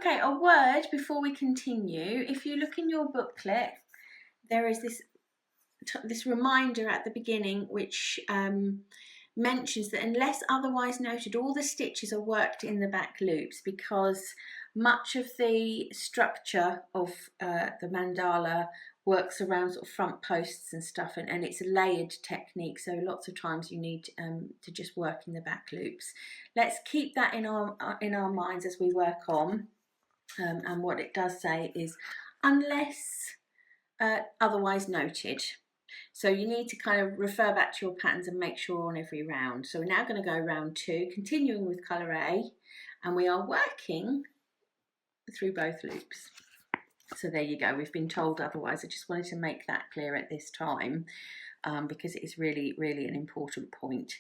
Okay, a word before we continue. If you look in your booklet, there is this reminder at the beginning which mentions that unless otherwise noted, all the stitches are worked in the back loops, because much of the structure of the mandala works around sort of front posts and stuff, and it's a layered technique, so lots of times you need to just work in the back loops. Let's keep that in our minds as we work on, and what it does say is unless otherwise noted. So you need to kind of refer back to your patterns and make sure on every round. So we're now going to go round 2, continuing with colour A, and we are working through both loops. So there you go, we've been told otherwise. I just wanted to make that clear at this time, because it is really, really an important point.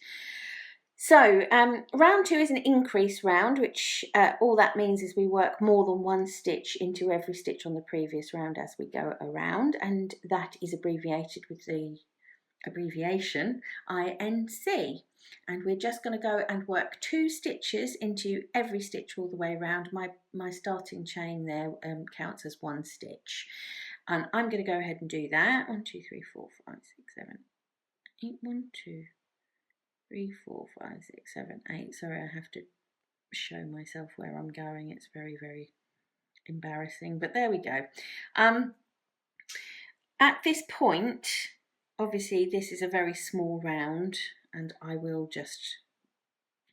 So round 2 is an increase round, which all that means is we work more than one stitch into every stitch on the previous round as we go around, and that is abbreviated with the abbreviation INC. And we're just going to go and work 2 stitches into every stitch all the way around. My starting chain there counts as 1 stitch, and I'm going to go ahead and do that. 1, 2, 3, 4, 5, 6, 7, 8, 1, 2, 3, 4, 5, 6, 7, 8. Sorry, I have to show myself where I'm going. It's very, very embarrassing, but there we go. At this point, obviously this is a very small round, and I will just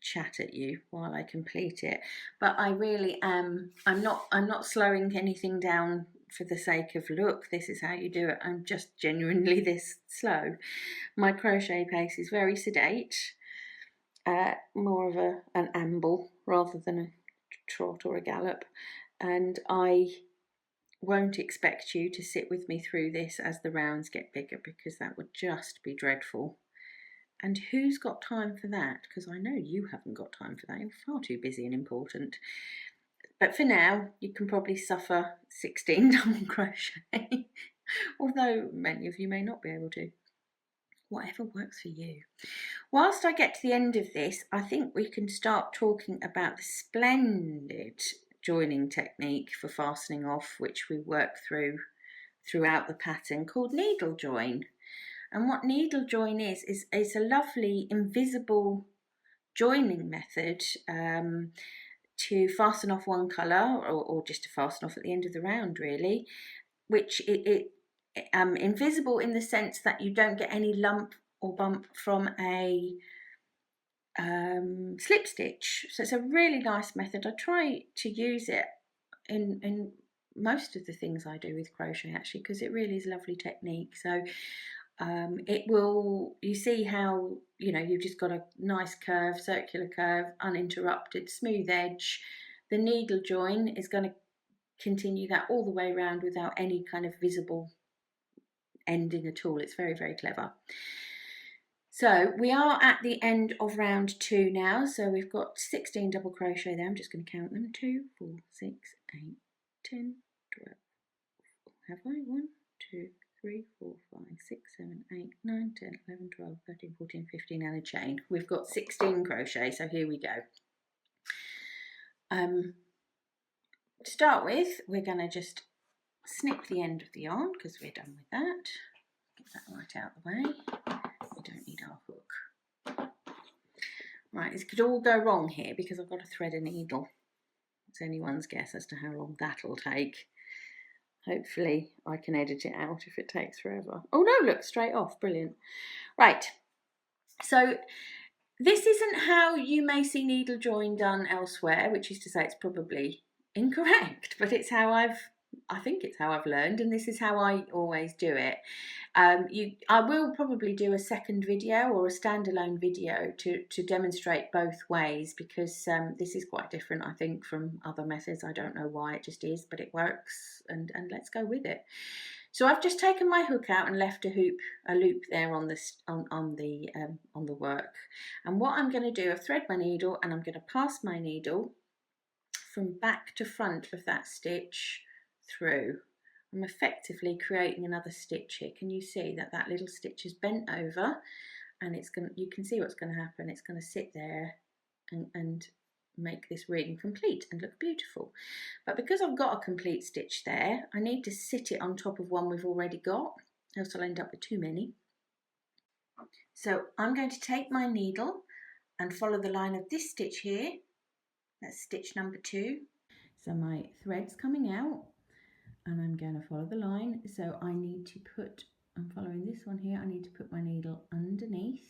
chat at you while I complete it, but I really am, I'm not slowing anything down for the sake of look, this is how you do it. I'm just genuinely this slow. My crochet pace is very sedate, more of an amble rather than a trot or a gallop, and I won't expect you to sit with me through this as the rounds get bigger, because that would just be dreadful. And who's got time for that? Because I know you haven't got time for that. You're far too busy and important. But for now, you can probably suffer 16 double crochet, although many of you may not be able to. Whatever works for you. Whilst I get to the end of this, I think we can start talking about the splendid joining technique for fastening off, which we work throughout the pattern, called needle join. And what needle join is a lovely invisible joining method to fasten off one colour, or just to fasten off at the end of the round, really, which invisible in the sense that you don't get any lump or bump from a slip stitch. So it's a really nice method. I try to use it in most of the things I do with crochet, actually, because it really is a lovely technique. So it will, you see how, you know, you've just got a nice curve, circular curve, uninterrupted, smooth edge. The needle join is going to continue that all the way around without any kind of visible ending at all. It's very, very clever. So we are at the end of round 2 now. So we've got 16 double crochet there. I'm just going to count them. 2, 4, 6, 8, 10, 12. Have I? 1, 2, 3, 4, 5, 6, 7, 8, 9, 10, 11, 12, 13, 14, 15 and a chain. We've got 16 crochet, so here we go. To start with, we're going to just snip the end of the yarn because we're done with that. Get that right out of the way. We don't need our hook. Right, this could all go wrong here because I've got to thread a needle. It's anyone's guess as to how long that'll take. Hopefully I can edit it out if it takes forever. Oh no, look, straight off, brilliant. Right, so this isn't how you may see needle join done elsewhere, which is to say it's probably incorrect, but it's how I think it's how I've learned, and this is how I always do it. I will probably do a second video or a standalone video to demonstrate both ways, because this is quite different, I think, from other methods. I don't know why, it just is, but it works, and let's go with it. So I've just taken my hook out and left a loop there on the work. And what I'm going to do, I've thread my needle and I'm going to pass my needle from back to front of that stitch through. I'm effectively creating another stitch here. Can you see that little stitch is bent over, and you can see what's going to happen. It's going to sit there and make this reading complete and look beautiful. But because I've got a complete stitch there, I need to sit it on top of one we've already got, else I'll end up with too many. So I'm going to take my needle and follow the line of this stitch here. That's stitch number 2. So my thread's coming out and I'm going to follow the line. So I need to put, I'm following this one here, I need to put my needle underneath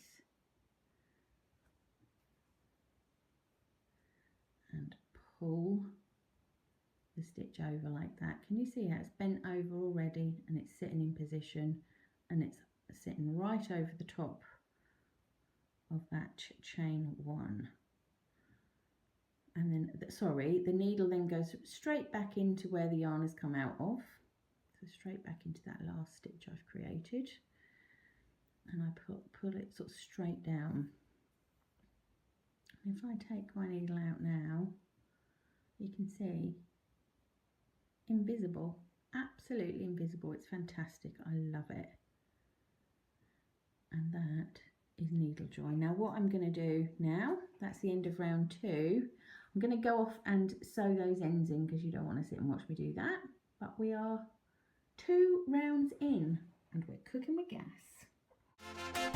and pull the stitch over like that. Can you see how it's bent over already and it's sitting in position and it's sitting right over the top of that chain 1. And then, sorry, the needle then goes straight back into where the yarn has come out of. So straight back into that last stitch I've created. And I pull it sort of straight down. And if I take my needle out now, you can see, invisible, absolutely invisible. It's fantastic, I love it. And that is needle join. Now what I'm going to do now, that's the end of round 2. I'm going to go off and sew those ends in because you don't want to sit and watch me do that. But we are 2 rounds in and we're cooking with gas.